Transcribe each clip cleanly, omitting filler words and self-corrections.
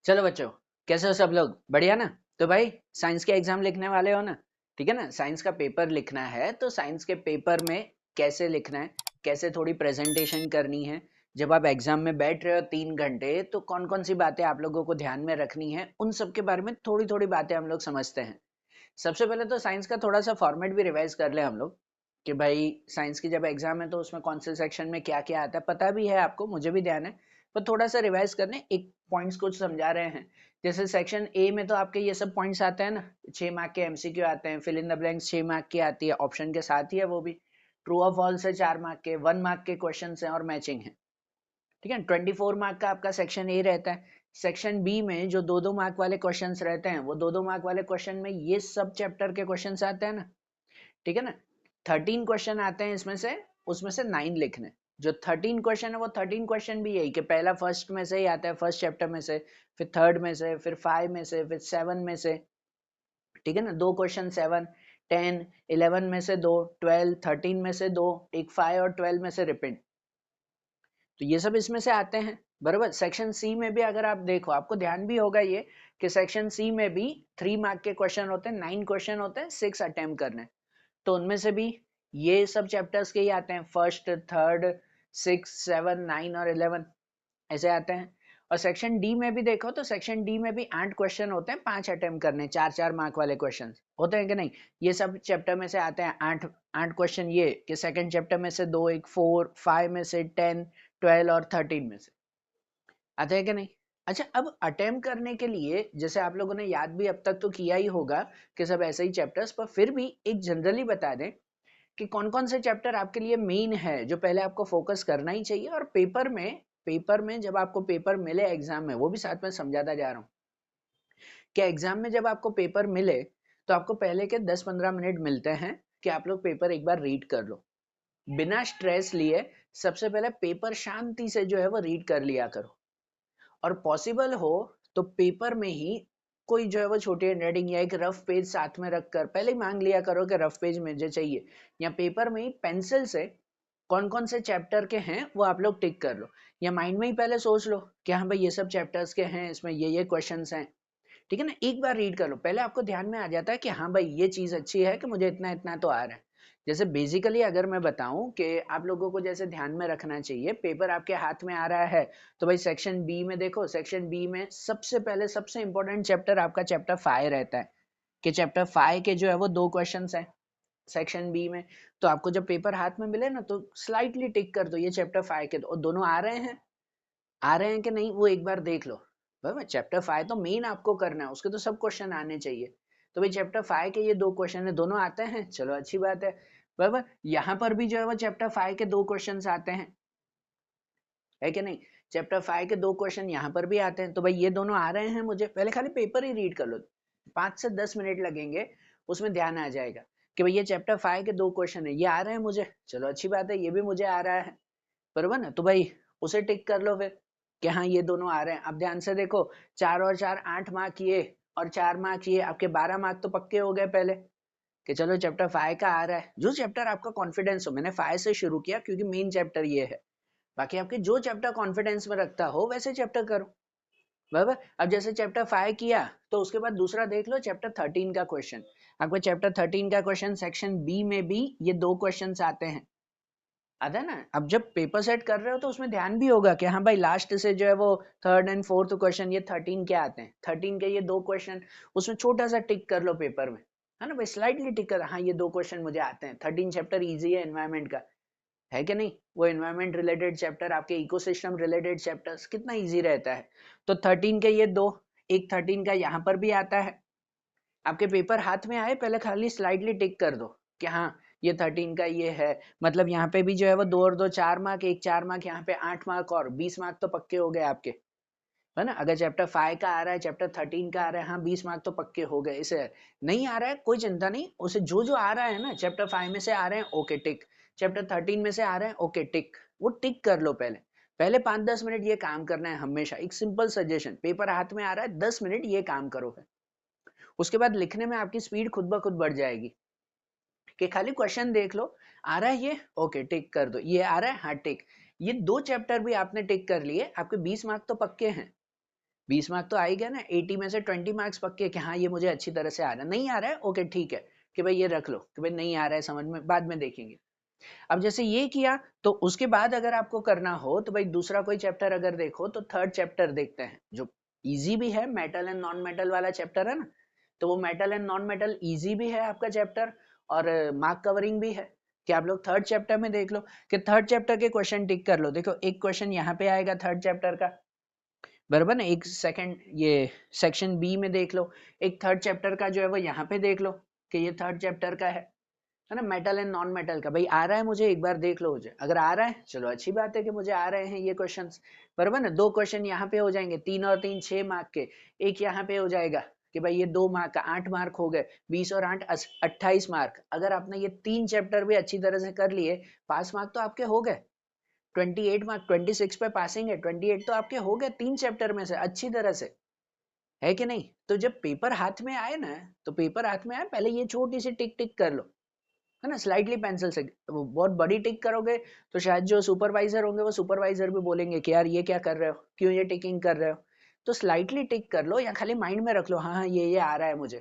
चलो बच्चों, कैसे हो सब लोग? बढ़िया ना? तो भाई, साइंस के एग्जाम लिखने वाले हो ना? ठीक है ना? साइंस का पेपर लिखना है तो साइंस के पेपर में कैसे लिखना है, कैसे थोड़ी प्रेजेंटेशन करनी है, जब आप एग्जाम में बैठ रहे हो 3 घंटे तो कौन कौन सी बातें आप लोगों को ध्यान में रखनी है, उन सब के बारे में थोड़ी थोड़ी बातें हम लोग समझते हैं। सबसे पहले तो साइंस का थोड़ा सा फॉर्मेट भी रिवाइज कर ले हम लोग, कि भाई साइंस की जब एग्जाम है तो उसमें कौन से सेक्शन में क्या क्या आता है, पता भी है आपको, मुझे भी ध्यान है, पर थोड़ा सा रिवाइज करने एक पॉइंट्स कुछ समझा रहे हैं। जैसे सेक्शन ए में तो आपके ये सब पॉइंट्स आते हैं ना, 6 मार्क के एमसीक्यू आते हैं, fill in the blanks 6 mark की आती है, ऑप्शन के साथ ही है वो भी। ट्रू और फॉल्स है 4 मार्क के, 1 मार्क के क्वेश्चन है और मैचिंग है। ठीक है, 24 मार्क का आपका सेक्शन ए रहता है। सेक्शन बी में जो 2-2 मार्क वाले क्वेश्चंस रहते हैं, वो 2-2 मार्क वाले क्वेश्चन में ये सब चैप्टर के क्वेश्चंस आते हैं ना। ठीक है ना? 13 क्वेश्चन आते हैं इसमें से, उसमें से 9 लिखने। जो 13 क्वेश्चन है वो 13 क्वेश्चन भी यही, कि पहला फर्स्ट में से ही आता है, फर्स्ट चैप्टर में से, फिर थर्ड में से, फिर 5 में से, फिर 7 में से। ठीक है ना? 2 क्वेश्चन 7, 10, 11 में से 2, 12, 13 में से 2, एक 5 और 12 में से रिपीट। तो ये सब इसमें से आते हैं। बराबर। सेक्शन सी में भी अगर आप देखो, आपको ध्यान भी होगा ये, कि सेक्शन सी में भी 3 मार्क के क्वेश्चन होते हैं, 9 क्वेश्चन होते हैं, 6 अटेम्प्ट करने। तो उनमें से भी ये सब चैप्टर्स के ही आते हैं, फर्स्ट, थर्ड, 6, 7, 9 और 11 ऐसे आते हैं। और सेक्शन डी में भी देखो तो सेक्शन डी में भी 8 क्वेश्चन होते हैं, 5 अटेम्प्ट करने, 4-4 मार्क वाले क्वेश्चन होते हैं कि नहीं? ये सब चैप्टर में से आते हैं 8 8 क्वेश्चन, ये कि सेकंड चैप्टर में से 2, एक 4, 5 में से 10, 12 और 13 में से आते हैं कि नहीं? अच्छा, अब अटेम्प्ट करने के लिए, जैसे आप लोगों ने याद भी अब तक तो किया ही होगा कि सब ऐसे ही चैप्टर्स, पर फिर भी एक जनरली बता दें कि कौन कौन से चैप्टर आपके लिए मेन है, जो पहले आपको फोकस करना ही चाहिए। और पेपर में जब आपको पेपर मिले एग्जाम में, वो भी साथ में समझाता जा रहा हूँ कि एग्जाम में जब आपको पेपर मिले तो आपको पहले के 10-15 मिनट मिलते हैं कि आप लोग पेपर एक बार रीड कर लो, बिना स्ट्रेस लिए। सबसे पहले पेपर शांति से जो है वो रीड कर लिया करो। और पॉसिबल हो तो पेपर में ही कोई जो है वो छोटी हैंडराइटिंग या एक रफ पेज साथ में रखकर पहले ही मांग लिया करो कि रफ पेज मुझे चाहिए, या पेपर में ही पेंसिल से कौन कौन से चैप्टर के हैं वो आप लोग टिक कर लो, या माइंड में ही पहले सोच लो कि हाँ भाई ये सब चैप्टर्स के हैं, इसमें ये क्वेश्चंस हैं। ठीक है ना? एक बार रीड कर लो, पहले आपको ध्यान में आ जाता है कि हाँ भाई ये चीज अच्छी है, कि मुझे इतना इतना तो आ रहा है। जैसे बेसिकली अगर मैं बताऊं कि आप लोगों को जैसे ध्यान में रखना चाहिए, पेपर आपके हाथ में आ रहा है तो भाई सेक्शन बी में देखो, सेक्शन बी में सबसे पहले सबसे इंपॉर्टेंट चैप्टर आपका चैप्टर 5 रहता है, कि चैप्टर 5 के जो है वो 2 क्वेश्चंस हैं सेक्शन बी में। तो आपको जब पेपर हाथ में मिले ना तो स्लाइटली टिक कर दो, ये चैप्टर 5 के दोनों आ रहे हैं कि नहीं, वो एक बार देख लो। बराबर। चैप्टर 5 तो मेन आपको करना है, उसके तो सब क्वेश्चन आने चाहिए। तो भाई चैप्टर 5 के ये 2 क्वेश्चन है, दोनों आते हैं, चलो अच्छी बात है। बराबर। यहाँ पर भी जो है वो चैप्टर 5 के 2 क्वेश्चन आते हैं, है कि नहीं? चैप्टर 5 के 2 क्वेश्चन यहाँ पर भी आते हैं, तो भाई ये दोनों आ रहे हैं, मुझे पहले खाली पेपर ही रीड कर लो, 5 से 10 मिनट लगेंगे, उसमें ध्यान आ जाएगा कि भाई ये चैप्टर 5 के 2 क्वेश्चन है, ये आ रहे हैं मुझे, चलो अच्छी बात है, ये भी मुझे आ रहा है। बरोबर ना? तो भाई उसे टिक कर लो फिर, कि हाँ ये दोनों आ रहे हैं। अब ध्यान से देखो, 4 और 4 8 मार्क ये, और 4 मार्क ये, आपके 12 मार्क तो पक्के हो गए पहले, कि चलो चैप्टर 5 का आ रहा है, जो चैप्टर आपका कॉन्फिडेंस हो। मैंने 5 से शुरू किया क्योंकि मेन चैप्टर ये है, बाकी आपके जो चैप्टर कॉन्फिडेंस में रखता हो वैसे चैप्टर करो। बराबर। अब जैसे चैप्टर 5 किया तो उसके बाद दूसरा देख लो, चैप्टर 13 का क्वेश्चन। आपको चैप्टर 13 का क्वेश्चन सेक्शन बी में भी ये 2 क्वेश्चन आते हैं, आता है ना? अब जब पेपर सेट कर रहे हो तो उसमें ध्यान भी होगा कि हाँ भाई लास्ट से जो है वो थर्ड एंड फोर्थ क्वेश्चन, ये 13 के आते हैं, 13 के ये 2 क्वेश्चन, उसमें छोटा सा टिक कर लो पेपर में, है ना भाई? स्लाइटली टिक कर, हाँ ये 2 क्वेश्चन मुझे आते हैं। 13 चैप्टर इजी है एनवायरमेंट का, है कि नहीं? वो एनवायरमेंट रिलेटेड चैप्टर, आपके इकोसिस्टम रिलेटेड चैप्टर्स कितना इजी रहता है। तो 13 के ये दो, एक 13 का यहाँ पर भी आता है। आपके पेपर हाथ में आए, पहले खाली स्लाइडली टिक कर दो कि हाँ ये 13 का ये है। मतलब यहाँ पे भी जो है वो 2 और 2 4 मार्क, एक 4 मार्क, यहाँ पे 8 मार्क और 20 मार्क तो पक्के हो गए आपके, है ना? अगर चैप्टर 5 का आ रहा है, चैप्टर 13 का आ रहा है, हाँ 20 मार्क तो पक्के हो गए। इसे नहीं आ रहा है कोई चिंता नहीं, उसे जो जो आ रहा है ना, चैप्टर 5 में से आ रहे हैं ओके टिक, चैप्टर 13 में से आ रहे हैं ओके टिक, वो टिक कर लो पहले। पहले 5-10 मिनट ये काम करना है हमेशा। एक सिंपल सजेशन, पेपर हाथ में आ रहा है, 10 मिनट ये काम करो है, उसके बाद लिखने में आपकी स्पीड खुद ब खुद बढ़ जाएगी, कि खाली क्वेश्चन देख लो, आ रहा है ये ओके टिक कर दो, ये आ रहा है हाँ टिक। ये 2 चैप्टर भी आपने टिक कर लिए, आपके 20 मार्क तो पक्के हैं। 20 मार्क तो आ ही गया ना, 80 में से 20 मार्क्स पक्के कि हाँ ये मुझे अच्छी तरह से आ रहा है, नहीं आ रहा है ओके ठीक है कि भाई ये रख लो कि भाई नहीं आ रहा है समझ में, बाद में देखेंगे। अब जैसे ये किया तो उसके बाद अगर आपको करना हो तो भाई दूसरा कोई चैप्टर अगर देखो तो थर्ड चैप्टर देखते हैं जो इजी भी है, मेटल एंड नॉन मेटल वाला चैप्टर है ना, तो वो metal and non metal easy भी है आपका चैप्टर और मार्क कवरिंग भी है कि आप लोग थर्ड चैप्टर में देख लो कि थर्ड चैप्टर के क्वेश्चन टिक कर लो। देखो एक क्वेश्चन यहाँ पे आएगा थर्ड चैप्टर का, बराबर ना, एक सेकंड ये सेक्शन बी में देख लो, एक थर्ड चैप्टर का जो है वो यहाँ पे देख लो कि ये थर्ड चैप्टर का है ना, मेटल एंड नॉन मेटल का। भाई आ रहा है मुझे, एक बार देख लो मुझे, अगर आ रहा है चलो अच्छी बात है कि मुझे आ रहे हैं ये क्वेश्चंस, बराबर ना। 2 क्वेश्चन यहाँ पे हो जाएंगे, 3 और 3 6 मार्क के, एक यहाँ पे हो जाएगा कि भाई ये 2 मार्क का 8 मार्क हो गए, 20 और 8 28 मार्क। अगर आपने ये 3 चैप्टर भी अच्छी तरह से कर लिए, पास मार्क तो आपके हो गए, 28 मार्क, 26 पे पासिंग है, 28 तो आपके हो गए 3 चैप्टर में से अच्छी तरह से, है कि नहीं। तो जब पेपर हाथ में आए ना, तो पेपर हाथ में आए पहले ये छोटी सी टिक टिक कर लो, है ना, स्लाइटली पेंसिल से। बहुत बड़ी टिक करोगे तो शायद जो सुपरवाइजर होंगे वो सुपरवाइजर भी बोलेंगे कि यार ये क्या कर रहे हो, क्यों ये टिकिंग कर रहे हो। तो स्लाइटली टिक कर लो या खाली माइंड में रख लो हाँ हाँ ये आ रहा है मुझे,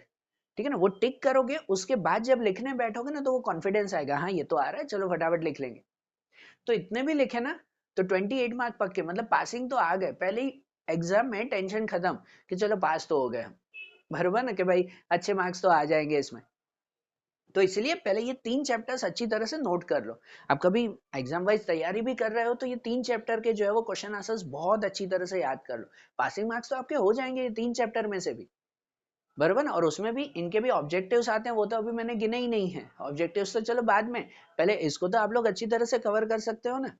ठीक है ना। वो टिक करोगे उसके बाद जब लिखने बैठोगे ना तो वो कॉन्फिडेंस आएगा, हाँ ये तो आ रहा है चलो फटाफट लिख लेंगे। तो इतने भी लिखे ना तो 28 मार्क पक्के, मतलब पासिंग तो आ गए पहले ही एग्जाम में, टेंशन खत्म कि चलो पास तो हो गए हम, बराबर ना, कि भाई अच्छे मार्क्स तो आ जाएंगे इसमें। तो इसलिए पहले ये 3 चैप्टर्स अच्छी तरह से नोट कर लो। आप कभी एग्जाम वाइज तैयारी भी कर रहे हो तो ये 3 चैप्टर के जो है वो क्वेश्चन आंसर्स बहुत अच्छी तरह से याद कर लो, पासिंग मार्क्स तो आपके हो जाएंगे ये 3 चैप्टर में से भी, बराबर ना। और उसमें भी इनके भी ऑब्जेक्टिव्स आते हैं, वो तो अभी मैंने गिने ही नहीं है, ऑब्जेक्टिव्स तो चलो बाद में, पहले इसको तो आप लोग अच्छी तरह से कवर कर सकते हो ना।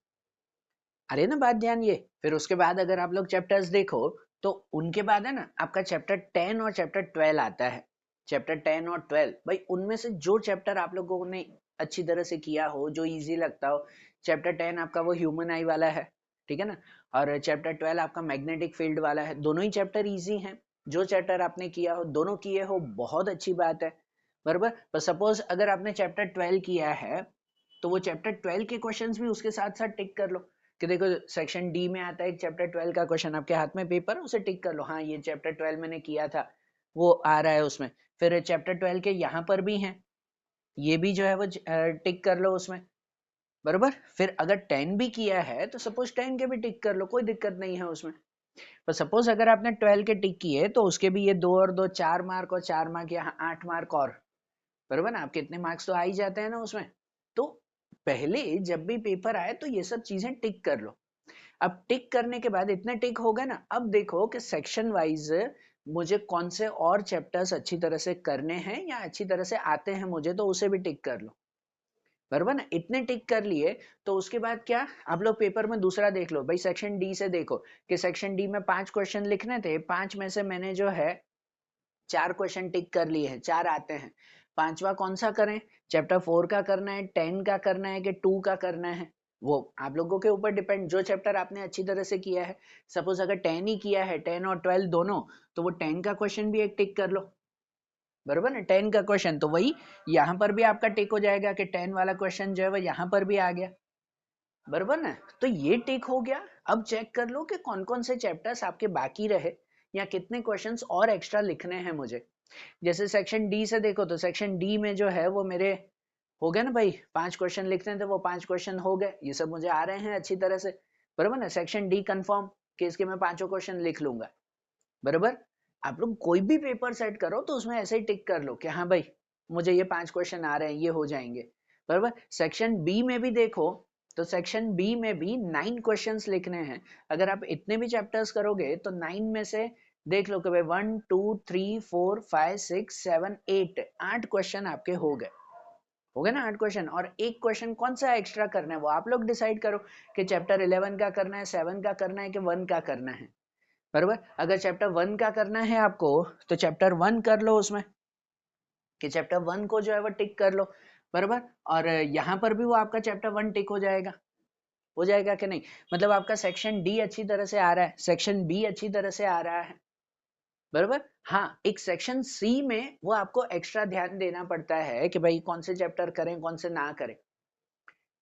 अरे ना बात ध्यान ये, फिर उसके बाद अगर आप लोग चैप्टर्स देखो तो उनके बाद है ना आपका चैप्टर 10 और चैप्टर 12 आता है। चैप्टर 10 और 12 भाई उनमें से जो चैप्टर आप लोगों ने अच्छी तरह से किया हो, जो इजी लगता हो। चैप्टर 10 आपका वो ह्यूमन आई वाला है, ठीक है ना, और चैप्टर 12 आपका मैग्नेटिक फील्ड वाला है। दोनों ही चैप्टर इजी हैं, जो चैप्टर आपने किया हो दोनों किए हो बहुत अच्छी बात है, बराबर। पर सपोज अगर आपने चैप्टर 12 किया है तो वो चैप्टर 12 के क्वेश्चंस भी उसके साथ साथ टिक कर लो कि देखो सेक्शन डी में आता है एक चैप्टर 12 का क्वेश्चन, आपके हाथ में पेपर, उसे टिक कर लो हाँ ये चैप्टर 12 मैंने किया था, वो आ रहा है उसमें। फिर चैप्टर 12 के यहाँ पर भी हैं, ये भी जो है वो टिक कर लो उसमें, बरोबर। फिर अगर 10 भी किया है तो सपोज 10 के भी टिक कर लो, कोई दिक्कत नहीं है उसमें। पर सपोज अगर आपने 12 के टिक किए तो उसके भी ये 2 और 2 4 मार्क, और 4 मार्क यहाँ 8 मार्क और, बरोबर ना, आपके इतने मार्क्स तो आ ही जाते हैं ना उसमें। तो पहले जब भी पेपर आए तो ये सब चीजें टिक कर लो। अब टिक करने के बाद इतने टिक हो गए ना, अब देखो कि सेक्शन वाइज मुझे कौन से और चैप्टर्स अच्छी तरह से करने हैं या अच्छी तरह से आते हैं मुझे, तो उसे भी टिक कर लो, बराबर ना। इतने टिक कर लिए तो उसके बाद क्या, आप लोग पेपर में दूसरा देख लो भाई, सेक्शन डी से देखो कि सेक्शन डी में 5 क्वेश्चन लिखने थे, 5 में से मैंने जो है 4 क्वेश्चन टिक कर लिए हैं, 4 आते हैं, पांचवा कौन सा करें, चैप्टर 4 का करना है, 10 का करना है कि 2 का करना है, वो आप लोगों के ऊपर डिपेंड, जो चैप्टर आपने अच्छी तरह से किया है। सपोज अगर 10 ही किया है, 10 और 12 दोनों, तो वो 10 का क्वेश्चन भी एक टिक कर लो, बरोबर ना। 10 का क्वेश्चन तो वही यहाँ पर भी आपका टिक हो जाएगा कि 10 वाला क्वेश्चन जो है वो यहाँ पर भी आ गया, बरोबर ना। तो ये टिक हो गया। अब चेक कर लो कि कौन कौन से चैप्टर्स आपके बाकी रहे या कितने क्वेश्चंस और एक्स्ट्रा लिखने हैं मुझे। जैसे सेक्शन डी से देखो तो सेक्शन डी में जो है वो मेरे हो गए ना भाई, 5 क्वेश्चन लिखने थे, वो 5 क्वेश्चन हो गए, ये सब मुझे आ रहे हैं अच्छी तरह से, बरोबर ना। सेक्शन डी कंफर्म कि इसके मैं पांचों क्वेश्चन लिख लूंगा, बरोबर। आप लोग कोई भी पेपर सेट करो तो उसमें ऐसे ही टिक कर लो कि हाँ भाई मुझे ये 5 क्वेश्चन आ रहे हैं, ये हो जाएंगे, बरोबर। सेक्शन बी में भी देखो तो सेक्शन बी में भी 9 क्वेश्चंस लिखने हैं। अगर आप इतने भी चैप्टर्स करोगे तो 9 में से देख लो कि भाई 1 2 3 4 5 6 7 8 8 क्वेश्चन आपके हो गए ना 8 क्वेश्चन। और एक क्वेश्चन कौन सा एक्स्ट्रा करना है वो आप लोग डिसाइड करो कि चैप्टर 11 का करना है, 7 का करना है कि 1 का करना है, बरोबर। अगर चैप्टर 1 का करना है आपको तो चैप्टर 1 कर लो उसमें, कि चैप्टर 1 को जो है वो टिक कर लो, बरोबर। और यहाँ पर भी वो आपका चैप्टर 1 टिक हो जाएगा कि नहीं। मतलब आपका सेक्शन डी अच्छी तरह से आ रहा है, सेक्शन बी अच्छी तरह से आ रहा है, बरोबर। हाँ एक सेक्शन सी में वो आपको एक्स्ट्रा ध्यान देना पड़ता है कि भाई कौन से चैप्टर करें कौन से ना करें,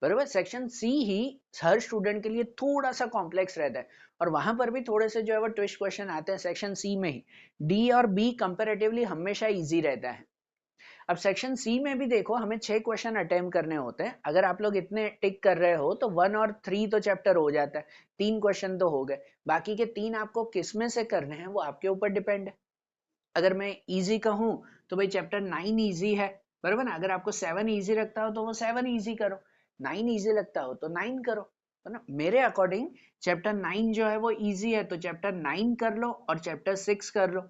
बराबर। सेक्शन सी ही हर स्टूडेंट के लिए थोड़ा सा कॉम्प्लेक्स रहता है और वहां पर भी थोड़े से जो है वो ट्विस्ट क्वेश्चन आते हैं सेक्शन सी में ही। डी और बी कंपैरेटिवली हमेशा इजी रहता है। अब सेक्शन सी में भी देखो हमें 6 क्वेश्चन अटेम्प्ट करने होते हैं। अगर आप लोग इतने टिक कर रहे हो तो 1 और 3 तो चैप्टर हो जाता है, 3 क्वेश्चन तो हो गए। बाकी के 3 आपको किस में से करने हैं वो आपके ऊपर डिपेंड है। अगर मैं इजी कहूं तो भाई चैप्टर 9 इजी है, बराबर ना। अगर आपको 7 इजी लगता हो तो वो 7 इजी करो, 9 इजी लगता हो तो 9 करो, है ना। मेरे अकॉर्डिंग चैप्टर 9 जो है वो इजी है तो चैप्टर 9 कर लो और चैप्टर 6 कर लो,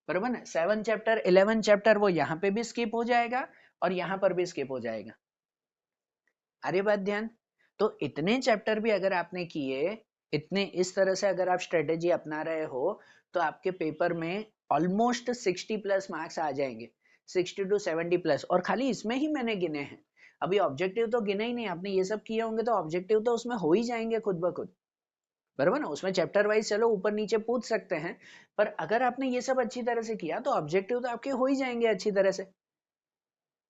बराबर ना। 7 चैप्टर 11 चैप्टर वो यहाँ पे भी स्किप हो जाएगा और यहाँ पर भी स्किप हो जाएगा। अरे बात ध्यान। तो इतने चैप्टर भी अगर आपने किए, इतने इस तरह से अगर आप स्ट्रेटेजी अपना रहे हो तो आपके पेपर में ऑलमोस्ट 60 प्लस मार्क्स आ जाएंगे, 60 टू 70 प्लस। और खाली इसमें ही मैंने गिने हैं, अभी ऑब्जेक्टिव तो गिने ही नहीं। आपने ये सब किए होंगे तो ऑब्जेक्टिव तो उसमें हो ही जाएंगे खुद ब खुद, बराबर ना। उसमें चैप्टर वाइज चलो ऊपर नीचे पूछ सकते हैं, पर अगर आपने ये सब अच्छी तरह से किया तो ऑब्जेक्टिव तो आपके हो ही जाएंगे अच्छी तरह से,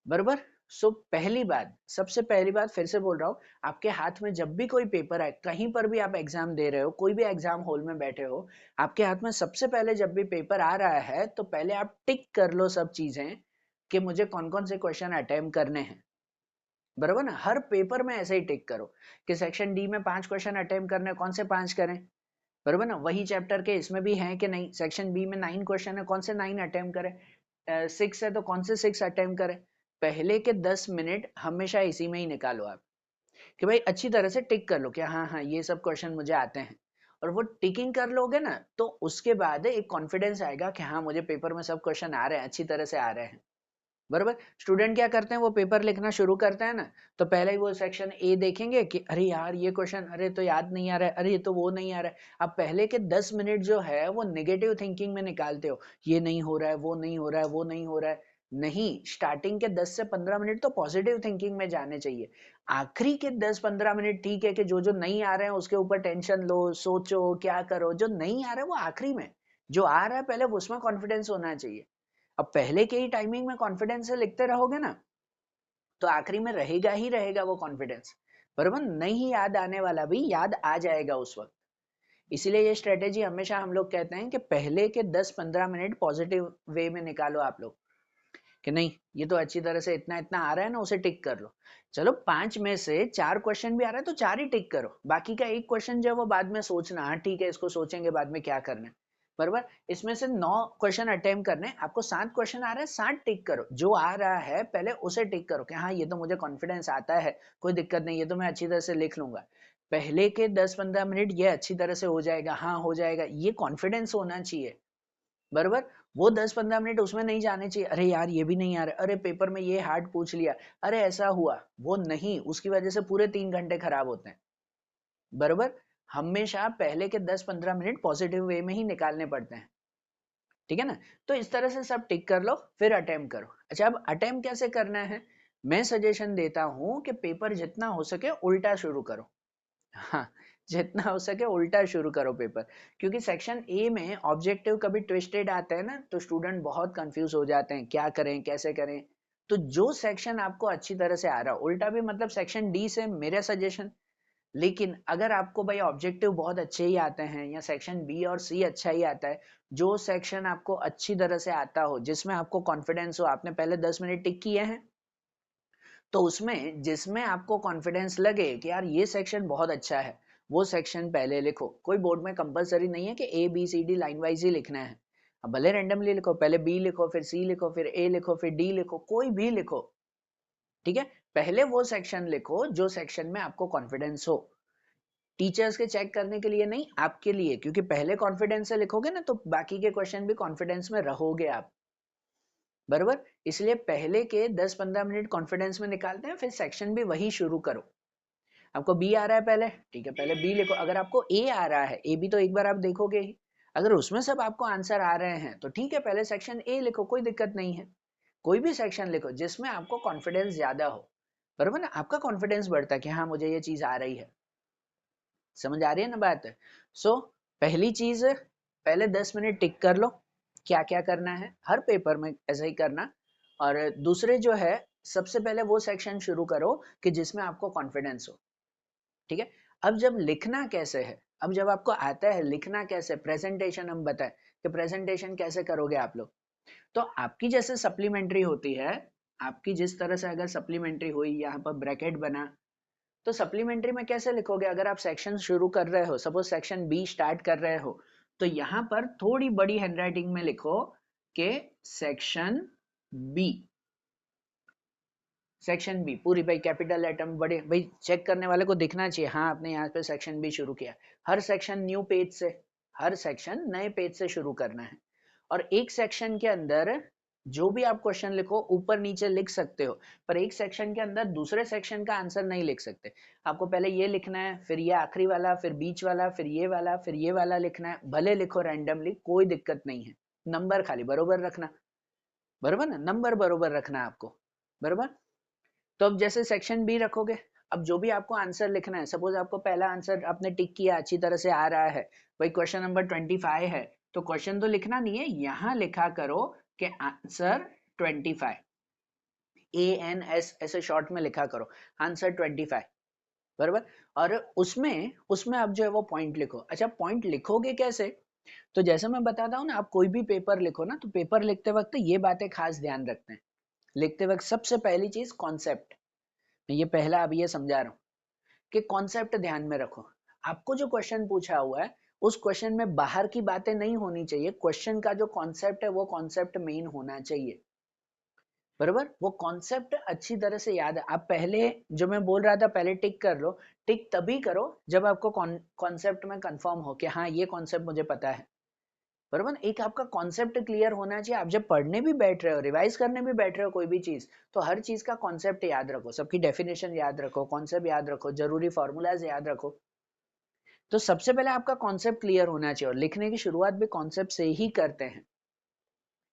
बराबर। सो पहली बात, सबसे पहली बात फिर से बोल रहा हूँ, आपके हाथ में जब भी कोई पेपर है, कहीं पर भी आप एग्जाम दे रहे हो, कोई भी एग्जाम हॉल में बैठे हो, आपके हाथ में सबसे पहले जब भी पेपर आ रहा है तो पहले आप टिक कर लो सब चीजें कि मुझे कौन कौन से क्वेश्चन अटेम्प्ट करने हैं, बराबर ना। हर पेपर में ऐसे ही टिक करो कि सेक्शन डी में 5 क्वेश्चन अटेम्प्ट करने, कौन से 5 करें, बराबर ना। वही चैप्टर के इसमें भी है कि नहीं, सेक्शन बी में 9 क्वेश्चन है, कौन से 9 अटेम्प्ट करें, 6 है तो कौन से 6 अटेम्प्ट करें। पहले के 10 मिनट हमेशा इसी में ही निकालो आप कि भाई अच्छी तरह से टिक कर लो कि हाँ हाँ ये सब क्वेश्चन मुझे आते हैं। और वो टिकिंग कर लोगे ना तो उसके बाद एक कॉन्फिडेंस आएगा कि हाँ मुझे पेपर में सब क्वेश्चन आ रहे हैं, अच्छी तरह से आ रहे हैं, बराबर। स्टूडेंट क्या करते हैं, वो पेपर लिखना शुरू करते हैं ना, तो पहले ही वो सेक्शन ए देखेंगे कि अरे यार ये क्वेश्चन, अरे तो याद नहीं आ रहा है, अरे ये तो वो नहीं आ रहा है। अब पहले के 10 मिनट जो है वो नेगेटिव थिंकिंग में निकालते हो, ये नहीं हो रहा है, वो नहीं हो रहा है, वो नहीं हो रहा है। नहीं, स्टार्टिंग के 10 से 15 मिनट तो पॉजिटिव थिंकिंग में जाने चाहिए। आखिरी के 10-15 मिनट ठीक है कि जो जो नहीं आ रहे हैं उसके ऊपर टेंशन लो, सोचो क्या करो। जो नहीं आ रहा है वो आखिरी में, जो आ रहा है पहले उसमें कॉन्फिडेंस होना चाहिए। अब पहले के ही टाइमिंग में कॉन्फिडेंस से लिखते रहोगे ना तो आखिरी में रहेगा ही रहेगा वो कॉन्फिडेंस, बराबर। नहीं याद आने वाला भी याद आ जाएगा उस वक्त। इसीलिए ये स्ट्रेटेजी हमेशा हम लोग कहते हैं कि पहले के 10-15 मिनट पॉजिटिव वे में निकालो आप लोग कि नहीं ये तो अच्छी तरह से इतना इतना आ रहा है ना, उसे टिक कर लो। चलो 5 में से 4 क्वेश्चन भी आ रहा है तो 4 ही टिक करो, बाकी का एक क्वेश्चन जो है वो बाद में सोचना, हाँ ठीक है इसको सोचेंगे बाद में क्या करना है, बराबर। इसमें से 9 क्वेश्चन अटेम्प्ट करने, आपको 7 क्वेश्चन आ रहा है, 7 टिक करो। जो आ रहा है पहले उसे टिक करो कि हाँ ये तो मुझे कॉन्फिडेंस आता है, कोई दिक्कत नहीं, ये तो मैं अच्छी तरह से लिख लूंगा। पहले के 10-15 मिनट ये अच्छी तरह से हो जाएगा, हाँ हो जाएगा, ये कॉन्फिडेंस होना चाहिए, बराबर। वो 10-15 मिनट उसमें नहीं जाने चाहिए, अरे यार ये भी नहीं आ रहा, अरे पेपर में ये हार्ड पूछ लिया, अरे ऐसा हुआ, वो नहीं, उसकी वजह से पूरे 3 घंटे खराब होते हैं, बराबर। हमेशा पहले के 10-15 मिनट पॉजिटिव वे में ही निकालने पड़ते हैं, ठीक है ना। तो इस तरह से सब टिक कर लो फिर अटेम्प्ट करो। अच्छा अब अटेम्प्ट कैसे करना है, मैं सजेशन देता हूं कि पेपर जितना हो सके उल्टा शुरू करो। हाँ, जितना हो सके उल्टा शुरू करो पेपर, क्योंकि सेक्शन ए में ऑब्जेक्टिव कभी ट्विस्टेड आते हैं ना तो स्टूडेंट बहुत कंफ्यूज हो जाते हैं, क्या करें कैसे करें। तो जो सेक्शन आपको अच्छी तरह से आ रहा है उल्टा भी, मतलब सेक्शन डी से मेरा सजेशन। लेकिन अगर आपको भाई ऑब्जेक्टिव बहुत अच्छे ही आते हैं या सेक्शन बी और सी अच्छा ही आता है, जो सेक्शन आपको अच्छी तरह से आता हो, जिसमें आपको कॉन्फिडेंस हो, आपने पहले 10 मिनट टिक किए हैं, तो उसमें जिसमें आपको कॉन्फिडेंस लगे कि यार ये सेक्शन बहुत अच्छा है, वो सेक्शन पहले लिखो। कोई बोर्ड में कंपलसरी नहीं है कि A B C D line wise ही लिखना है, अब भले रैंडमली लिखो, पहले बी लिखो फिर सी लिखो फिर ए लिखो फिर डी लिखो, कोई भी लिखो, ठीक है। पहले वो सेक्शन लिखो जो सेक्शन में आपको कॉन्फिडेंस हो, टीचर्स के चेक करने के लिए नहीं, आपके लिए, क्योंकि पहले कॉन्फिडेंस से लिखोगे ना तो बाकी के क्वेश्चन भी कॉन्फिडेंस में रहोगे आप, बराबर। इसलिए पहले के 10-15 मिनट कॉन्फिडेंस में निकालते हैं, फिर सेक्शन भी वही शुरू करो। आपको बी आ रहा है पहले, ठीक है पहले बी लिखो। अगर आपको ए आ रहा है, ए भी तो एक बार आप देखोगे ही, अगर उसमें सब आपको आंसर आ रहे हैं तो ठीक है पहले सेक्शन ए लिखो, कोई दिक्कत नहीं है। कोई भी सेक्शन लिखो जिसमें आपको कॉन्फिडेंस ज्यादा हो, बराबर ना, आपका कॉन्फिडेंस बढ़ता है कि हाँ मुझे ये चीज आ रही है। समझ आ रही है ना बात। सो पहली चीज, पहले 10 मिनट टिक कर लो क्या क्या करना है, हर पेपर में ऐसा ही करना। और दूसरे जो है सबसे पहले वो सेक्शन शुरू करो कि जिसमें आपको कॉन्फिडेंस हो, ठीक है। अब जब लिखना कैसे है, अब जब आपको आता है लिखना कैसे, प्रेजेंटेशन हम बताएं कि प्रेजेंटेशन कैसे करोगे आप लोग, तो आपकी जैसे सप्लीमेंट्री होती है, आपकी जिस तरह से अगर सप्लीमेंट्री हुई, यहाँ पर ब्रैकेट बना, तो सप्लीमेंट्री में कैसे लिखोगे, अगर आप सेक्शन शुरू कर रहे हो, सपोज सेक्शन बी स्टार्ट कर रहे हो, तो यहाँ पर थोड़ी बड़ी हैंडराइटिंग में लिखो कि सेक्शन बी, सेक्शन बी पूरी भाई कैपिटल लेटर में बड़े, भाई चेक करने वाले को दिखना चाहिए, हाँ आपने यहाँ पे सेक्शन बी शुरू किया। हर सेक्शन न्यू पेज से, हर सेक्शन नए पेज से शुरू करना है। और एक सेक्शन के अंदर जो भी आप क्वेश्चन लिखो ऊपर नीचे लिख सकते हो, पर एक सेक्शन के अंदर दूसरे सेक्शन का आंसर नहीं लिख सकते। आपको पहले ये लिखना है, फिर ये आखिरी वाला, फिर बीच वाला, फिर ये वाला, फिर ये वाला लिखना है। भले लिखो रैंडमली, कोई दिक्कत नहीं है, नंबर खाली बरोबर रखना, बरोबर ना, नंबर बरोबर रखना आपको, बरोबर। तो अब जैसे सेक्शन बी रखोगे, अब जो भी आपको आंसर लिखना है, सपोज आपको पहला आंसर आपने टिक किया, अच्छी तरह से आ रहा है, भाई क्वेश्चन नंबर 25 है, तो क्वेश्चन तो लिखना नहीं है, यहां लिखा करो कि आंसर 25, ANS ऐसे शॉर्ट में लिखा करो, आंसर 25, बराबर। और उसमें उसमें आप जो है वो पॉइंट लिखो। अच्छा, पॉइंट लिखोगे कैसे, तो जैसे मैं बताता हूँ ना, आप कोई भी पेपर लिखो ना, तो पेपर लिखते वक्त ये बातें खास ध्यान रखते हैं। लिखते वक्त सबसे पहली चीज कॉन्सेप्ट, मैं ये पहला अभी ये समझा रहा हूँ कि कॉन्सेप्ट ध्यान में रखो। आपको जो क्वेश्चन पूछा हुआ है, उस क्वेश्चन में बाहर की बातें नहीं होनी चाहिए, क्वेश्चन का जो कॉन्सेप्ट है वो कॉन्सेप्ट मेन होना चाहिए, बराबर। वो कॉन्सेप्ट अच्छी तरह से याद है। आप पहले जो मैं बोल रहा था, पहले टिक कर लो, टिक तभी करो जब आपको कॉन्सेप्ट में कंफर्म हो कि हाँ ये कॉन्सेप्ट मुझे पता है, बराबर। एक आपका कॉन्सेप्ट क्लियर होना चाहिए। आप जब पढ़ने भी बैठ रहे हो, रिवाइज करने भी बैठ रहे हो कोई भी चीज, तो हर चीज का कॉन्सेप्ट याद रखो, सबकी डेफिनेशन याद रखो, कॉन्सेप्ट याद रखो, जरूरी फॉर्मूलाज याद रखो। तो सबसे पहले आपका कॉन्सेप्ट क्लियर होना चाहिए, और लिखने की शुरुआत भी कॉन्सेप्ट से ही करते हैं,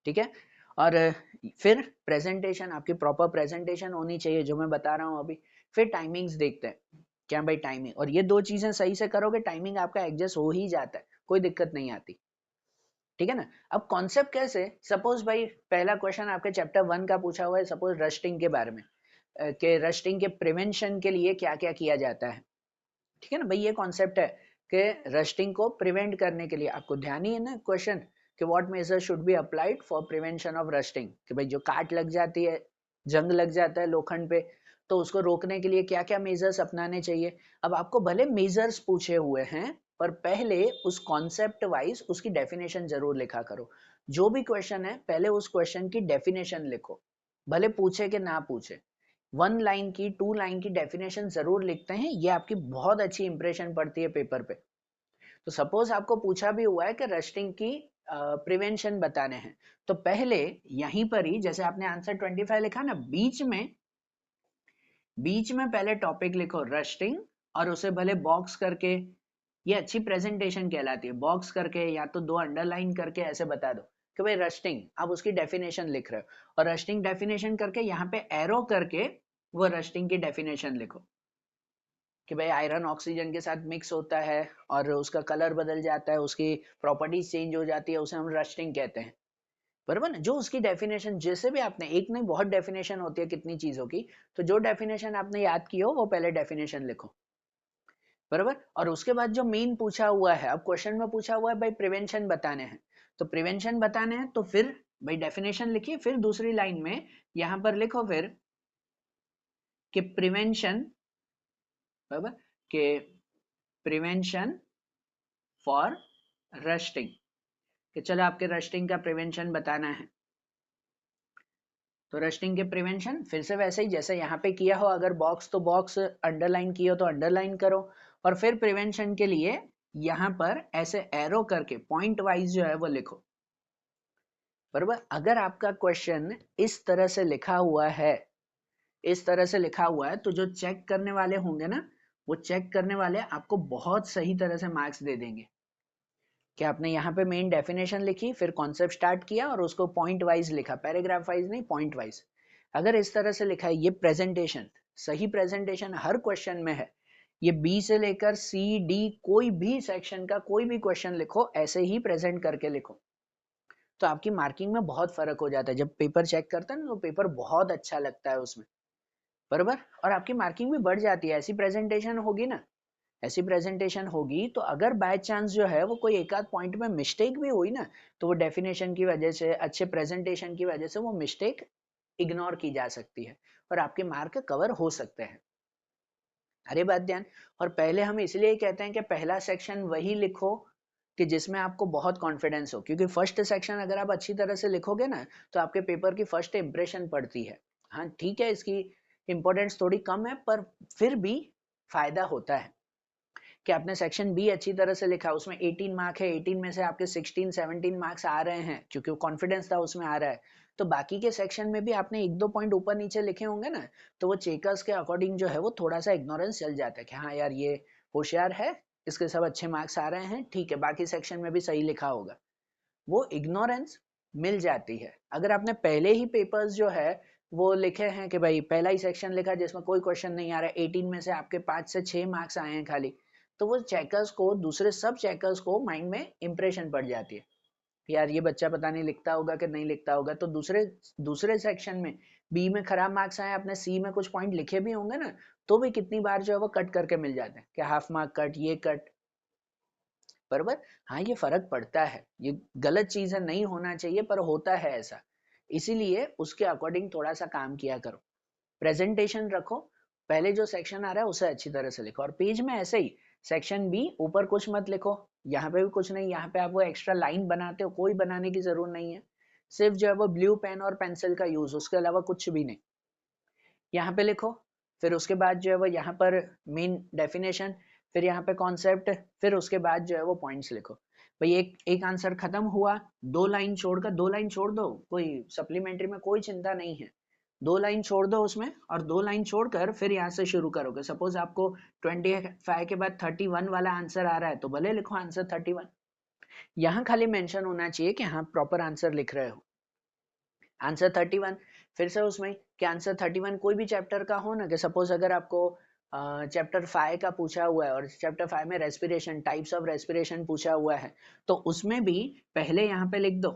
ठीक है। और फिर प्रेजेंटेशन, आपकी प्रॉपर प्रेजेंटेशन होनी चाहिए, जो मैं बता रहा हूँ अभी। फिर टाइमिंग्स देखते हैं, क्या भाई टाइमिंग, और ये दो चीजें सही से करोगे, टाइमिंग आपका एडजस्ट हो ही जाता है, कोई दिक्कत नहीं आती, ठीक है ना। अब कॉन्सेप्ट कैसे, सपोज भाई पहला क्वेश्चन आपके चैप्टर 1 का पूछा हुआ है, सपोज रस्टिंग के बारे में, कि रस्टिंग के प्रिवेंशन के लिए क्या क्या किया जाता है, ठीक है ना। भाई ये कॉन्सेप्ट है कि रस्टिंग को प्रिवेंट करने के लिए, आपको ध्यान ही है ना क्वेश्चन कि what measure should be applied for prevention of rusting, कि भाई जो काट लग जाती है, जंग लग जाता है लोखंड पे, तो उसको रोकने के लिए क्या क्या मेजर्स अपनाने चाहिए। अब आपको भले मेजर्स पूछे हुए हैं, पर पहले उस कॉन्सेप्ट वाइज उसकी डेफिनेशन जरूर लिखा करो। जो भी क्वेश्चन है पहले उस क्वेश्चन की डेफिनेशन लिखो, भले पूछे कि ना पूछे। 1 लाइन की 2 लाइन की डेफिनेशन जरूर लिखते हैं, ये आपकी बहुत अच्छी इंप्रेशन पड़ती है पेपर पे। तो सपोज आपको पूछा भी हुआ है कि रस्टिंग की प्रिवेंशन बताने हैं, तो पहले यहीं पर ही, जैसे आपने आंसर 25 लिखा ना, बीच में पहले टॉपिक लिखो रस्टिंग, और उसे भले बॉक्स करके, ये अच्छी प्रेजेंटेशन कहलाती है, बॉक्स करके या तो 2 अंडरलाइन करके ऐसे बता दो कि भाई रस्टिंग, आप उसकी डेफिनेशन लिख रहे हो, और रस्टिंग डेफिनेशन करके यहाँ पे एरो करके वो रस्टिंग की डेफिनेशन लिखो कि भाई आयरन ऑक्सीजन के साथ मिक्स होता है और उसका कलर बदल जाता है, उसकी प्रॉपर्टीज चेंज हो जाती है, उसे हम रस्टिंग कहते हैं, बराबर ना। जो उसकी डेफिनेशन, जैसे भी आपने, एक नहीं बहुत डेफिनेशन होती है कितनी चीजों की, तो जो डेफिनेशन आपने याद की हो वो पहले डेफिनेशन लिखो, बराबर। और उसके बाद जो मेन पूछा हुआ है, अब क्वेश्चन में पूछा हुआ है भाई प्रिवेंशन बताने हैं, तो प्रिवेंशन बताने हैं तो फिर भाई डेफिनेशन लिखिए, फिर दूसरी लाइन में यहां पर लिखो फिर कि प्रिवेंशन, बराबर, कि प्रिवेंशन फॉर रस्टिंग, कि चलो आपके रस्टिंग का प्रिवेंशन बताना है, तो रस्टिंग के प्रिवेंशन फिर से वैसे ही जैसे यहाँ पे किया हो, अगर बॉक्स तो बॉक्स, अंडरलाइन किया हो तो अंडरलाइन करो, और फिर प्रिवेंशन के लिए यहाँ पर ऐसे एरो करके पॉइंट वाइज जो है वो लिखो, बराबर। अगर आपका क्वेश्चन इस तरह से लिखा हुआ है, इस तरह से लिखा हुआ है, तो जो चेक करने वाले होंगे ना, वो चेक करने वाले आपको बहुत सही तरह से मार्क्स दे देंगे कि आपने यहाँ पे मेन डेफिनेशन लिखी, फिर कॉन्सेप्ट स्टार्ट किया और उसको पॉइंट वाइज लिखा, पैराग्राफ वाइज नहीं, पॉइंट वाइज। अगर इस तरह से लिखा है, ये प्रेजेंटेशन, सही प्रेजेंटेशन हर क्वेश्चन में है, ये बी से लेकर सी डी, कोई भी सेक्शन का कोई भी क्वेश्चन लिखो ऐसे ही प्रेजेंट करके लिखो, तो आपकी मार्किंग में बहुत फर्क हो जाता है। जब पेपर चेक करते हैं ना तो पेपर बहुत अच्छा लगता है उसमें, बराबर, और आपकी मार्किंग भी बढ़ जाती है। ऐसी प्रेजेंटेशन होगी ना, ऐसी प्रेजेंटेशन होगी तो अगर बाय चांस जो है वो कोई एक आध पॉइंट में मिस्टेक भी हुई ना, तो वो डेफिनेशन की वजह से, अच्छे प्रेजेंटेशन की वजह से वो मिस्टेक इग्नोर की जा सकती है और आपके मार्क कवर हो सकते हैं। अरे बात ध्यान। और पहले हम इसलिए कहते हैं कि पहला सेक्शन वही लिखो कि जिसमें आपको बहुत कॉन्फिडेंस हो, क्योंकि फर्स्ट सेक्शन अगर आप अच्छी तरह से लिखोगे ना तो आपके पेपर की फर्स्ट इंप्रेशन पड़ती है। हाँ ठीक है, इसकी इंपॉर्टेंस थोड़ी कम है पर फिर भी फायदा होता है कि आपने सेक्शन बी अच्छी तरह से लिखा, उसमें 18 मार्क है, 18 में से आपके 16-17 मार्क्स आ रहे हैं क्योंकि कॉन्फिडेंस था उसमें आ रहा है। तो बाकी के सेक्शन में भी आपने एक दो पॉइंट ऊपर नीचे लिखे होंगे ना, तो वो चेकर्स के अकॉर्डिंग जो है वो थोड़ा सा इग्नोरेंस चल जाता है कि हाँ यार ये होशियार है, इसके सब अच्छे मार्क्स आ रहे हैं, ठीक है बाकी सेक्शन में भी सही लिखा होगा, वो इग्नोरेंस मिल जाती है। अगर आपने पहले ही पेपर्स जो है वो लिखे हैं कि भाई पहला ही सेक्शन लिखा जिसमें कोई क्वेश्चन नहीं आ रहा है, 18 में से आपके 5 से 6 मार्क्स आए हैं खाली, तो वो चेकर्स को, दूसरे सब चेकर्स को माइंड में इंप्रेशन पड़ जाती है, यार ये बच्चा पता नहीं लिखता होगा कि नहीं लिखता होगा। तो दूसरे दूसरे सेक्शन में बी में खराब मार्क्स आए, आपने सी में कुछ पॉइंट लिखे भी होंगे ना, तो भी कितनी बार जो है वो कट करके मिल जाते हैं कि हाफ मार्क कट, ये कट, बराबर। हाँ ये फर्क पड़ता है, ये गलत चीज है, नहीं होना चाहिए पर होता है ऐसा, इसीलिए उसके अकॉर्डिंग थोड़ा सा काम किया करो। प्रेजेंटेशन रखो, पहले जो सेक्शन आ रहा है उसे अच्छी तरह से लिखो, और पेज में ऐसे ही सेक्शन बी ऊपर कुछ मत लिखो, यहाँ पे भी कुछ नहीं, यहाँ पे आप वो एक्स्ट्रा लाइन बनाते हो, कोई बनाने की जरूरत नहीं है, सिर्फ जो है वो ब्लू पेन और पेंसिल का यूज, उसके अलावा कुछ भी नहीं यहाँ पे लिखो। फिर उसके बाद जो है वो यहाँ पर मेन डेफिनेशन, फिर यहाँ पे कॉन्सेप्ट, फिर उसके बाद जो है वो पॉइंट्स लिखो। भाई एक एक आंसर खत्म हुआ, दो लाइन छोड़कर, दो लाइन छोड़ दो, कोई सप्लीमेंट्री में कोई चिंता नहीं है, दो लाइन छोड़ दो उसमें, और दो लाइन छोड़कर फिर यहाँ से शुरू करोगे। सपोज आपको 25 के बाद 31 वाला आंसर आ रहा है तो भले लिखो आंसर 31, यहाँ खाली मेंशन होना चाहिए कि हाँ प्रॉपर आंसर लिख रहे हो, आंसर 31। फिर से उसमें कि आंसर 31 कोई भी चैप्टर का हो ना, कि सपोज अगर आपको चैप्टर 5 का पूछा हुआ है और चैप्टर 5 में रेस्पिरेशन, टाइप्स ऑफ रेस्पिरेशन पूछा हुआ है, तो उसमें भी पहले यहाँ पे लिख दो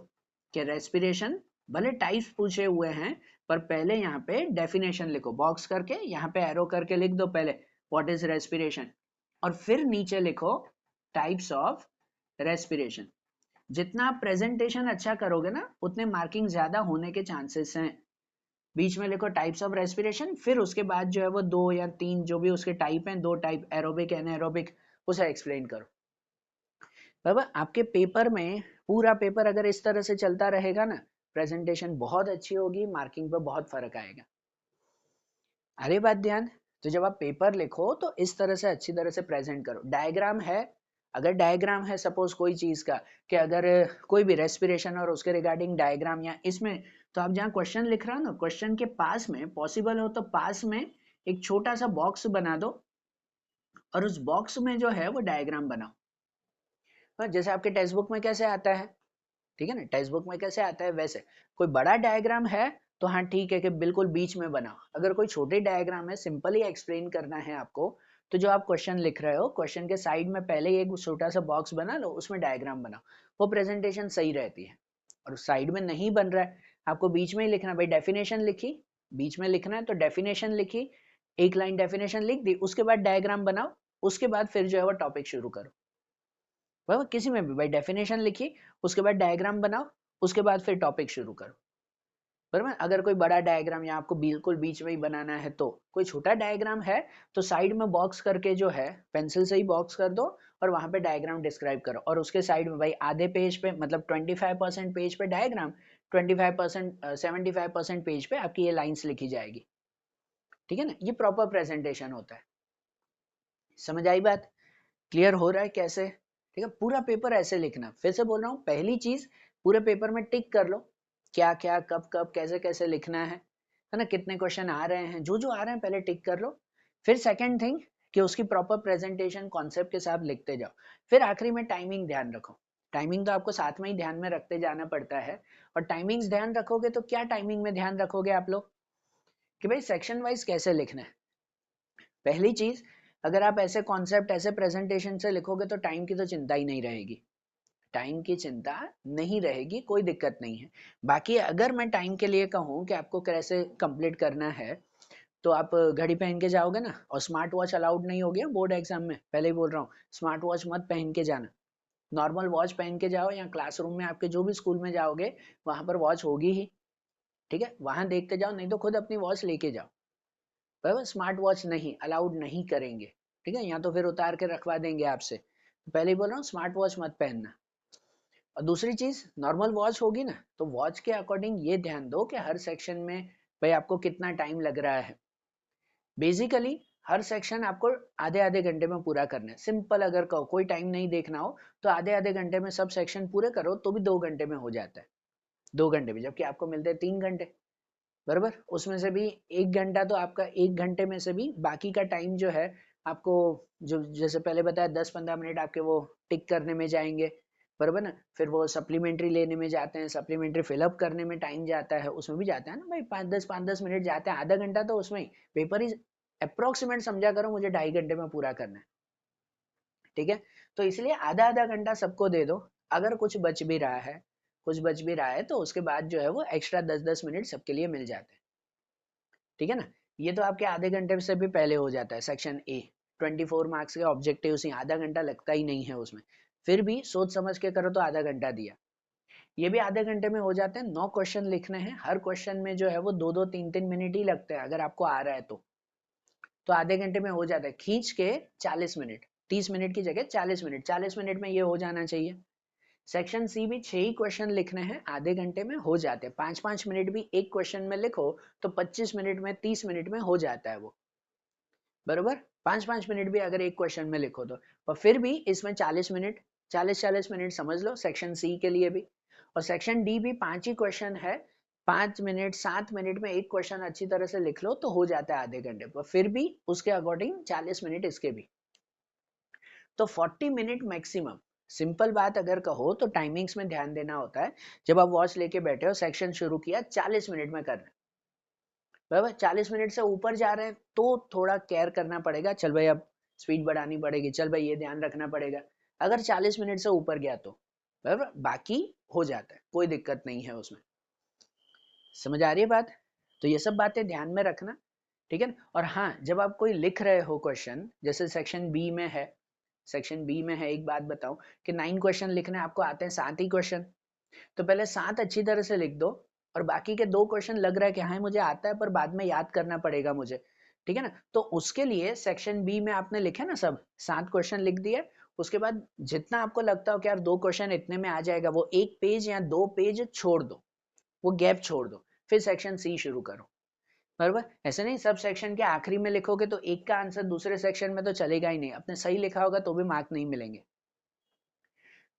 कि रेस्पिरेशन, भले टाइप्स पूछे हुए हैं पर पहले यहाँ पे डेफिनेशन लिखो, बॉक्स करके यहाँ पे एरो करके लिख दो पहले व्हाट इज रेस्पिरेशन, और फिर नीचे लिखो टाइप्स ऑफ रेस्पिरेशन। जितना आप प्रेजेंटेशन अच्छा करोगे ना उतने मार्किंग ज्यादा होने के चांसेस हैं। बीच में लिखो टाइप्स ऑफ रेस्पिरेशन, फिर उसके बाद जो है वो 2 या 3 जो भी उसके टाइप हैं, 2 टाइप, एरोबिक एनाएरोबिक, उसे एक्सप्लेन करो। बाबा आपके पेपर में, पूरा पेपर अगर इस तरह से चलता रहेगा ना, प्रेजेंटेशन बहुत अच्छी होगी, मार्किंग पे बहुत फर्क आएगा। अरे बात ध्यान। तो जब आप पेपर लिखो तो इस तरह से अच्छी तरह से प्रेजेंट करो। डायग्राम है, अगर डायग्राम है सपोज कोई चीज का, कि अगर कोई भी रेस्पिरेशन और उसके रिगार्डिंग डायग्राम या इसमें, तो आप जहाँ क्वेश्चन लिख रहे हो ना, क्वेश्चन के पास में पॉसिबल हो तो पास में एक छोटा सा बॉक्स बना दो और उस बॉक्स में जो है वो डायग्राम बनाओ। हाँ, जैसे आपके टेक्स्ट बुक में कैसे आता है, ठीक है ना, टेक्स्ट बुक में कैसे आता है वैसे कोई बड़ा डायग्राम है तो हाँ ठीक है कि बिल्कुल बीच में बनाओ। अगर कोई छोटे डायग्राम है, सिंपली एक्सप्लेन करना है आपको, तो जो आप क्वेश्चन लिख रहे हो, क्वेश्चन के साइड में पहले ही एक छोटा सा बॉक्स बना लो, उसमें डायग्राम बनाओ, वो प्रेजेंटेशन सही रहती है। और साइड में नहीं बन रहा है, आपको बीच में ही लिखना, भाई डेफिनेशन लिखी, बीच में लिखना है तो डेफिनेशन लिखी, एक लाइन डेफिनेशन लिख दी, उसके बाद डायग्राम बनाओ, उसके बाद फिर जो है वो टॉपिक शुरू करो। वह किसी में भी भाई डेफिनेशन लिखी, उसके बाद डायग्राम बनाओ, उसके बाद फिर टॉपिक शुरू करो। बराबर। अगर कोई बड़ा डायग्राम या आपको बिल्कुल बीच में ही बनाना है, तो कोई छोटा डायग्राम है तो साइड में बॉक्स करके जो है पेंसिल से ही बॉक्स कर दो और वहां पे डायग्राम डिस्क्राइब करो, और उसके साइड में भाई आधे पेज पे, मतलब 25% पेज पे डायग्राम, 25% 75% पेज पे आपकी ये लाइंस लिखी जाएगी। ठीक है ना, ये प्रॉपर प्रेजेंटेशन होता है। समझ आई बात? क्लियर हो रहा है कैसे? ठीक है, पूरा पेपर ऐसे लिखना। फिर से बोल रहा हूँ, पहली चीज पूरे पेपर में टिक कर लो, क्या क्या कब कब कैसे कैसे लिखना है ना, कितने क्वेश्चन आ रहे हैं, जो जो आ रहे हैं पहले टिक कर लो। फिर सेकंड थिंग कि उसकी प्रॉपर प्रेजेंटेशन कॉन्सेप्ट के साथ लिखते जाओ। फिर आखिरी में टाइमिंग ध्यान रखो, टाइमिंग तो आपको साथ में ही ध्यान में रखते जाना पड़ता है। और टाइमिंग्स ध्यान रखोगे तो क्या टाइमिंग में ध्यान रखोगे आप लोग, कि भाई सेक्शन वाइज कैसे लिखना है। पहली चीज, अगर आप ऐसे कॉन्सेप्ट, ऐसे प्रेजेंटेशन से लिखोगे तो टाइम की तो चिंता ही नहीं रहेगी। टाइम की चिंता नहीं रहेगी, कोई दिक्कत नहीं है। बाकी अगर मैं टाइम के लिए कहूँ कि आपको कैसे कंप्लीट करना है, तो आप घड़ी पहन के जाओगे ना, और स्मार्ट वॉच अलाउड नहीं हो गया बोर्ड एग्जाम में, पहले ही बोल रहा हूँ, स्मार्ट वॉच मत पहन के जाना, नॉर्मल वॉच पहन के जाओ, या क्लासरूम में आपके जो भी स्कूल में जाओगे वहां पर वॉच होगी ही, ठीक है, वहां देख के जाओ, नहीं तो खुद अपनी वॉच लेके जाओ, पर स्मार्ट वॉच नहीं अलाउड नहीं करेंगे, ठीक है, या तो फिर उतार के रखवा देंगे आपसे, पहले ही बोल रहा हूँ स्मार्ट वॉच मत पहनना। और दूसरी चीज, नॉर्मल वॉच होगी ना, तो वॉच के अकॉर्डिंग ये ध्यान दो कि हर सेक्शन में भाई आपको कितना टाइम लग रहा है। बेसिकली हर सेक्शन आपको आधे आधे घंटे में पूरा करना है, सिंपल, अगर कहो कोई टाइम नहीं देखना हो तो आधे आधे घंटे में सब सेक्शन पूरे करो तो भी 2 घंटे में हो जाता है, 2 घंटे में, जबकि आपको मिलते हैं 3 घंटे, बराबर, उसमें से भी 1 घंटा तो आपका, 1 घंटे में से भी बाकी का टाइम जो है आपको, जो जैसे पहले बताया 10-15 मिनट आपके वो टिक करने में जाएंगे, बराबर ना, फिर वो सप्लीमेंट्री लेने में जाते हैं, सप्लीमेंट्री फिलअप करने में टाइम जाता है, उसमें भी जाता है ना भाई, 5-10 जाते हैं, आधा घंटा तो उसमें ही, पेपर ही अप्रोक्सीमेट समझा करो मुझे 2.5 घंटे में पूरा करना है, ठीक है, तो इसलिए आधा आधा घंटा सबको दे दो, अगर कुछ बच भी रहा है तो उसके बाद जो है वो एक्स्ट्रा 10-10 मिनट सबके लिए मिल जाते हैं, ठीक है ना। ये तो आपके आधे घंटे से भी पहले हो जाता है सेक्शन ए, 24 मार्क्स के ऑब्जेक्टिव, आधा घंटा लगता ही नहीं है उसमें, फिर भी सोच समझ के करो तो आधा घंटा दिया, ये भी आधे घंटे में हो जाते हैं, 9 क्वेश्चन लिखने हैं, हर क्वेश्चन में जो है वो 2-2 3-3 मिनट ही लगते हैं, अगर आपको आ रहा है तो आधे घंटे में हो जाता है, खींच के 40 मिनट, 30 मिनट की जगह 40 मिनट, 40 मिनट में ये हो जाना चाहिए। सेक्शन सी भी 6 ही क्वेश्चन लिखने हैं, आधे घंटे में हो जाते हैं, 5-5 मिनट भी एक क्वेश्चन में लिखो तो 25 मिनट में, 30 मिनट में हो जाता है वो, बरोबर, 5-5 मिनट भी अगर एक क्वेश्चन में लिखो तो, और फिर भी इसमें 40 मिनट, 40-40 मिनट समझ लो सेक्शन सी के लिए भी। और सेक्शन डी भी 5 ही क्वेश्चन है, 5 मिनट 7 मिनट में एक क्वेश्चन अच्छी तरह से लिख लो तो हो जाता है आधे घंटे पर, फिर भी उसके अकॉर्डिंग 40 मिनट इसके भी, तो 40 मिनट मैक्सिमम। सिंपल बात अगर कहो तो टाइमिंग्स में ध्यान देना होता है, जब आप वॉच लेके बैठे हो, सेक्शन शुरू किया, 40 मिनट में करना, बराबर, 40 मिनट से ऊपर जा रहे हैं तो थोड़ा केयर करना पड़ेगा, चल भाई अब स्पीड बढ़ानी पड़ेगी, चल भाई ये ध्यान रखना पड़ेगा, अगर 40 मिनट से ऊपर गया तो, बराबर, बाकी हो जाता है, कोई दिक्कत नहीं है उसमें, समझ आ रही है बात। तो ये सब बातें ध्यान में रखना, ठीक है ना। और हाँ, जब आप कोई लिख रहे हो क्वेश्चन, जैसे सेक्शन बी में है, एक बात बताऊं कि 9 क्वेश्चन लिखने आपको आते हैं, 7 ही क्वेश्चन, तो पहले 7 अच्छी तरह से लिख दो, और बाकी के 2 क्वेश्चन लग रहा है कि हाँ मुझे आता है पर बाद में याद करना पड़ेगा मुझे, ठीक है ना, तो उसके लिए सेक्शन बी में आपने लिखे ना सब 7 क्वेश्चन लिख दिए, उसके बाद जितना आपको लगता हो कि यार 2 क्वेश्चन इतने में आ जाएगा, वो 1 पेज या 2 पेज छोड़ दो, वो गैप छोड़ दो, फिर सेक्शन सी शुरू करो, बराबर, ऐसे नहीं सब सेक्शन के आखिरी में लिखोगे तो एक का आंसर दूसरे सेक्शन में तो चलेगा ही नहीं, अपने सही लिखा होगा तो भी मार्क नहीं मिलेंगे।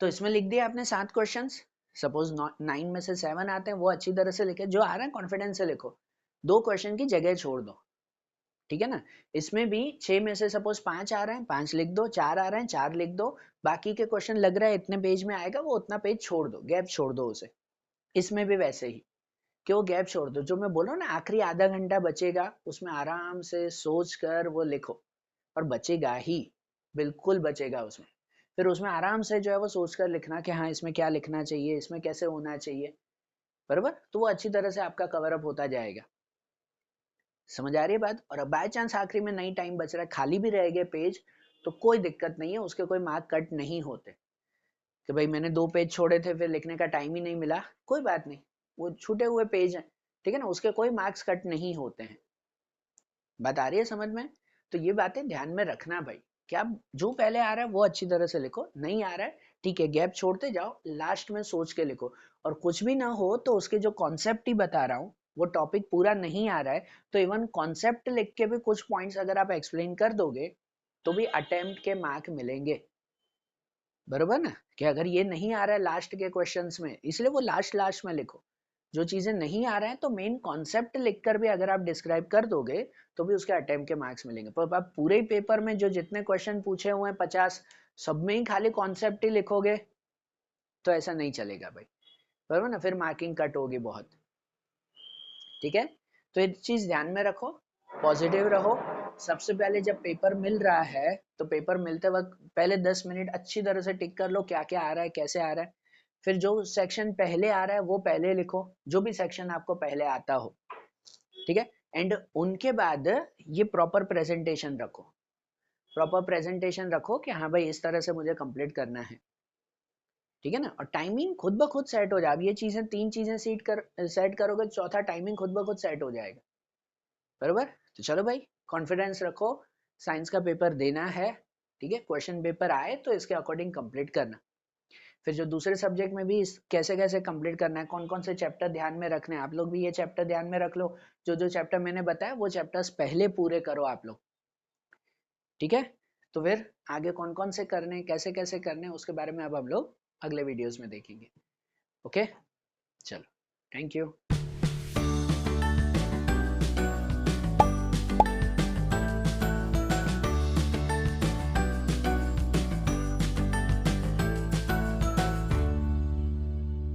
तो इसमें लिख दिया आपने 7 क्वेश्चन, सपोज 9 में से 7 आते हैं, वो अच्छी तरह से लिखे, जो आ रहा है कॉन्फिडेंस से लिखो, 2 क्वेश्चन की जगह छोड़ दो, ठीक है ना। इसमें भी 6 में से सपोज 5 आ रहे हैं, 5 लिख दो, 4 आ रहे हैं, 4 लिख दो, बाकी के क्वेश्चन लग रहा है इतने पेज में आएगा, वो उतना पेज छोड़ दो, गैप छोड़ दो उसे। इसमें भी वैसे ही, क्यों गैप छोड़ दो, जो मैं बोला ना आखिरी आधा घंटा बचेगा, उसमें आराम से सोच कर वो लिखो, और बचेगा ही, बिल्कुल बचेगा उसमें, फिर उसमें आराम से जो है वो सोच कर लिखना कि हाँ इसमें क्या लिखना चाहिए, इसमें कैसे होना चाहिए, बराबर, तो वो अच्छी तरह से आपका कवर अप होता जाएगा, समझ आ रही है बात। और अब बाय चांस आखिरी में नहीं टाइम बच रहा है, खाली भी रह गए पेज, तो कोई दिक्कत नहीं है, उसके कोई मार्क कट नहीं होते, कि भाई मैंने 2 पेज छोड़े थे फिर लिखने का टाइम ही नहीं मिला, कोई बात नहीं, वो छूटे हुए पेज हैं, ठीक है ना, उसके कोई मार्क्स कट नहीं होते हैं, बात आ रही है समझ में। तो ये बातें ध्यान में रखना भाई, क्या जो पहले आ रहा है वो अच्छी तरह से लिखो, नहीं आ रहा है ठीक है गैप छोड़ते जाओ, लास्ट में सोच के लिखो, और कुछ भी ना हो तो उसके जो कॉन्सेप्ट ही बता रहा हूँ, वो टॉपिक पूरा नहीं आ रहा है तो इवन कॉन्सेप्ट लिख के भी कुछ पॉइंट्स अगर आप एक्सप्लेन कर दोगे तो भी अटेम्प्ट के मार्क मिलेंगे, बरोबर ना, कि अगर ये नहीं आ रहा है लास्ट के क्वेश्चंस में, इसलिए वो लास्ट लास्ट में लिखो, जो चीजें नहीं आ रहा है तो मेन कॉन्सेप्ट लिखकर भी अगर आप डिस्क्राइब कर दोगे तो भी उसके अटेम्प्ट के मार्क्स मिलेंगे, पर आप पूरे ही पेपर में जो जितने क्वेश्चन पूछे हुए हैं 50, सब में ही खाली कॉन्सेप्ट ही लिखोगे तो ऐसा नहीं चलेगा भाई, बरोबर ना, फिर मार्किंग कट होगी बहुत, ठीक है। तो ये चीज ध्यान में रखो, पॉजिटिव रहो, सबसे पहले जब पेपर मिल रहा है तो पेपर मिलते वक्त पहले 10 मिनट अच्छी तरह से टिक कर लो क्या क्या आ रहा है, कैसे आ रहा है। फिर जो सेक्शन पहले आ रहा है वो पहले लिखो, जो भी सेक्शन आपको पहले आता हो, ठीक है। एंड उनके बाद ये प्रॉपर प्रेजेंटेशन रखो, प्रॉपर प्रेजेंटेशन रखो कि हाँ भाई इस तरह से मुझे कंप्लीट करना है, ठीक है ना। और टाइमिंग खुद ब खुद सेट हो जाए। अब ये चीजें, 3 चीजें सेट करोगे, चौथा टाइमिंग खुद ब खुद सेट हो जाएगा, बरोबर। तो चलो भाई, कॉन्फिडेंस रखो, साइंस का पेपर देना है, ठीक है। क्वेश्चन पेपर आए तो इसके अकॉर्डिंग कंप्लीट करना। फिर जो दूसरे सब्जेक्ट में भी कैसे कैसे कंप्लीट करना है, कौन कौन से चैप्टर ध्यान में रखने हैं, आप लोग भी ये चैप्टर ध्यान में रख लो। जो जो चैप्टर मैंने बताया वो चैप्टर्स पहले पूरे करो आप लोग, ठीक है। तो फिर आगे कौन कौन से करने, कैसे कैसे करने, उसके बारे में अब हम लोग अगले वीडियोस में देखेंगे। ओके, चलो, थैंक यू।